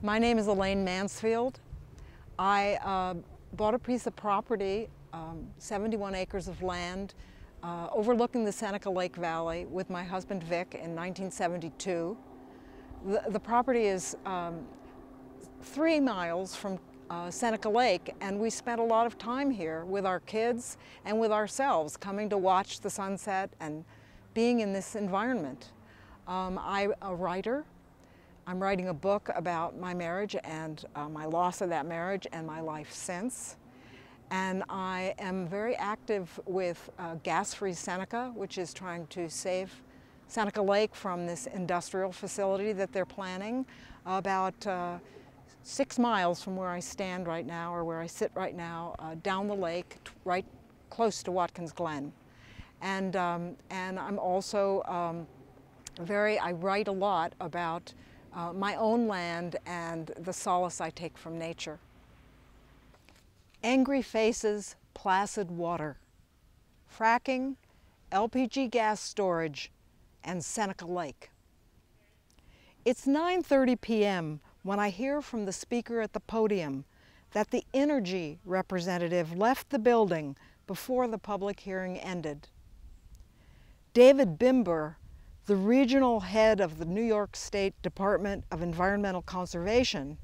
My name is Elaine Mansfield. I bought a piece of property, 71 acres of land, overlooking the Seneca Lake Valley with my husband Vic in 1972. The property is 3 miles from Seneca Lake, and we spent a lot of time here with our kids and with ourselves, coming to watch the sunset and being in this environment. I'm a writer. I'm writing a book about my marriage and my loss of that marriage and my life since. And I am very active with Gas-Free Seneca, which is trying to save Seneca Lake from this industrial facility that they're planning about 6 miles from where I stand right now, or where I sit right now, down the lake, right close to Watkins Glen. And I'm also I write a lot about my own land and the solace I take from nature. Angry faces, placid water. Fracking, LPG gas storage, and Seneca Lake. It's 9:30 p.m. when I hear from the speaker at the podium that the energy representative left the building before the public hearing ended. David Bimber, the regional head of the New York State Department of Environmental Conservation,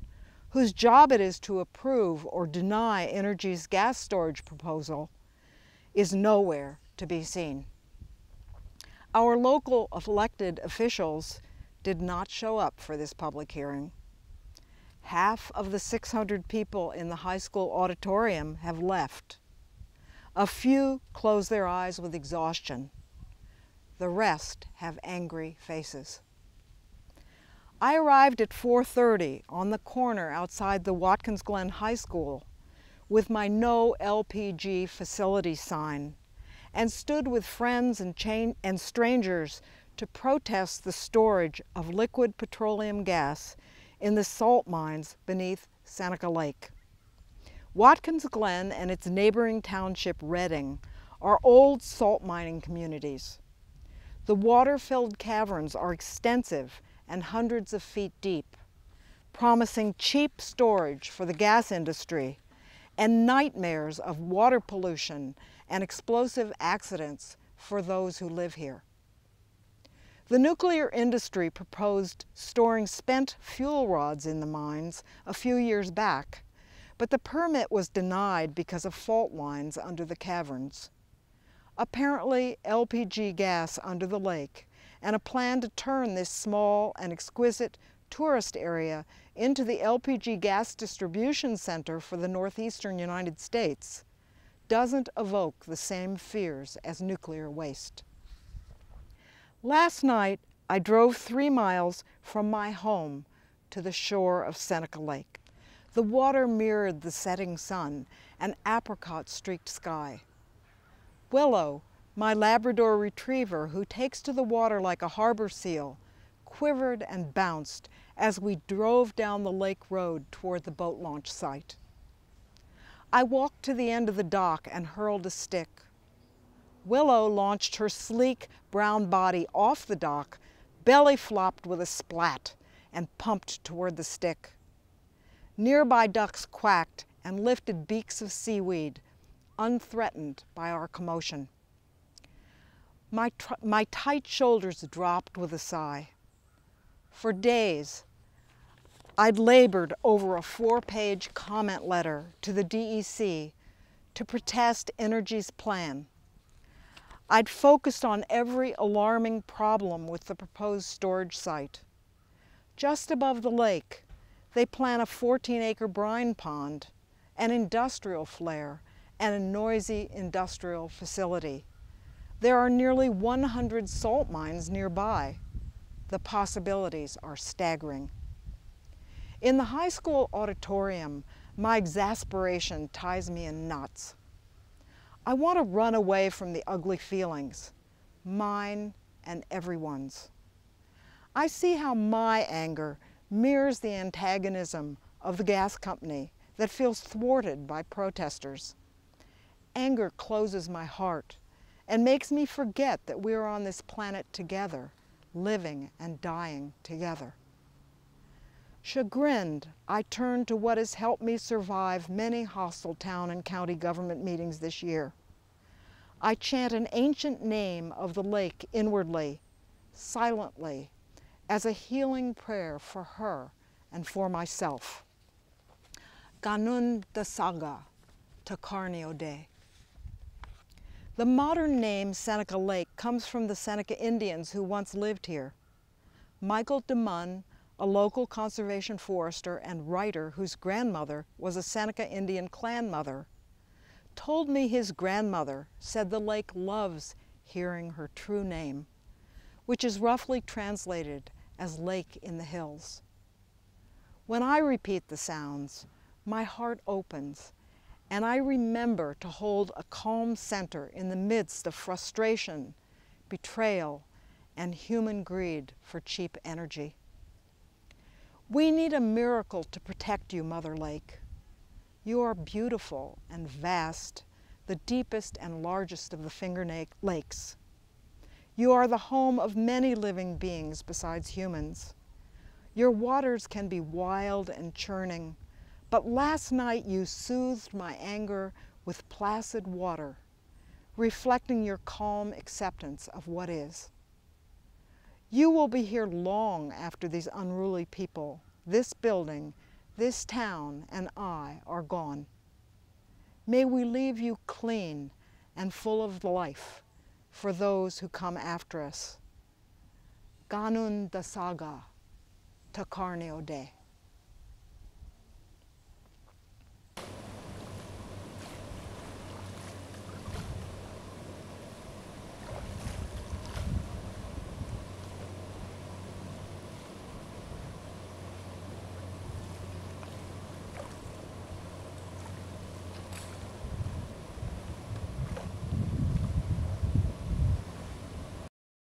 whose job it is to approve or deny Entergy's gas storage proposal, is nowhere to be seen. Our local elected officials did not show up for this public hearing. Half of the 600 people in the high school auditorium have left. A few close their eyes with exhaustion. The rest have angry faces. I arrived at 4:30 on the corner outside the Watkins Glen High School with my No LPG facility sign and stood with friends and strangers to protest the storage of liquid petroleum gas in the salt mines beneath Seneca Lake. Watkins Glen and its neighboring township, Redding, are old salt mining communities. The water-filled caverns are extensive and hundreds of feet deep, promising cheap storage for the gas industry and nightmares of water pollution and explosive accidents for those who live here. The nuclear industry proposed storing spent fuel rods in the mines a few years back, but the permit was denied because of fault lines under the caverns. Apparently, LPG gas under the lake and a plan to turn this small and exquisite tourist area into the LPG gas distribution center for the northeastern United States doesn't evoke the same fears as nuclear waste. Last night, I drove 3 miles from my home to the shore of Seneca Lake. The water mirrored the setting sun and apricot-streaked sky. Willow, my Labrador retriever, who takes to the water like a harbor seal, quivered and bounced as we drove down the lake road toward the boat launch site. I walked to the end of the dock and hurled a stick. Willow launched her sleek brown body off the dock, belly flopped with a splat, and pumped toward the stick. Nearby ducks quacked and lifted beaks of seaweed, unthreatened by our commotion. My tight shoulders dropped with a sigh. For days, I'd labored over a 4-page comment letter to the DEC to protest Entergy's plan. I'd focused on every alarming problem with the proposed storage site. Just above the lake, they plan a 14-acre brine pond, an industrial flare, and a noisy industrial facility. There are nearly 100 salt mines nearby. The possibilities are staggering. In the high school auditorium, my exasperation ties me in knots. I want to run away from the ugly feelings, mine and everyone's. I see how my anger mirrors the antagonism of the gas company that feels thwarted by protesters. Anger closes my heart and makes me forget that we are on this planet together, living and dying together. Chagrined, I turn to what has helped me survive many hostile town and county government meetings this year. I chant an ancient name of the lake inwardly, silently, as a healing prayer for her and for myself. Ganun dasaga, takarnio de. The modern name Seneca Lake comes from the Seneca Indians who once lived here. Michael DeMunn, a local conservation forester and writer whose grandmother was a Seneca Indian clan mother, told me his grandmother said the lake loves hearing her true name, which is roughly translated as lake in the hills. When I repeat the sounds, my heart opens, and I remember to hold a calm center in the midst of frustration, betrayal, and human greed for cheap energy. We need a miracle to protect you, Mother Lake. You are beautiful and vast, the deepest and largest of the Finger Lakes. You are the home of many living beings besides humans. Your waters can be wild and churning, but last night you soothed my anger with placid water, reflecting your calm acceptance of what is. You will be here long after these unruly people, this building, this town, and I are gone. May we leave you clean and full of life for those who come after us. Ganun dasaga, takarnio de.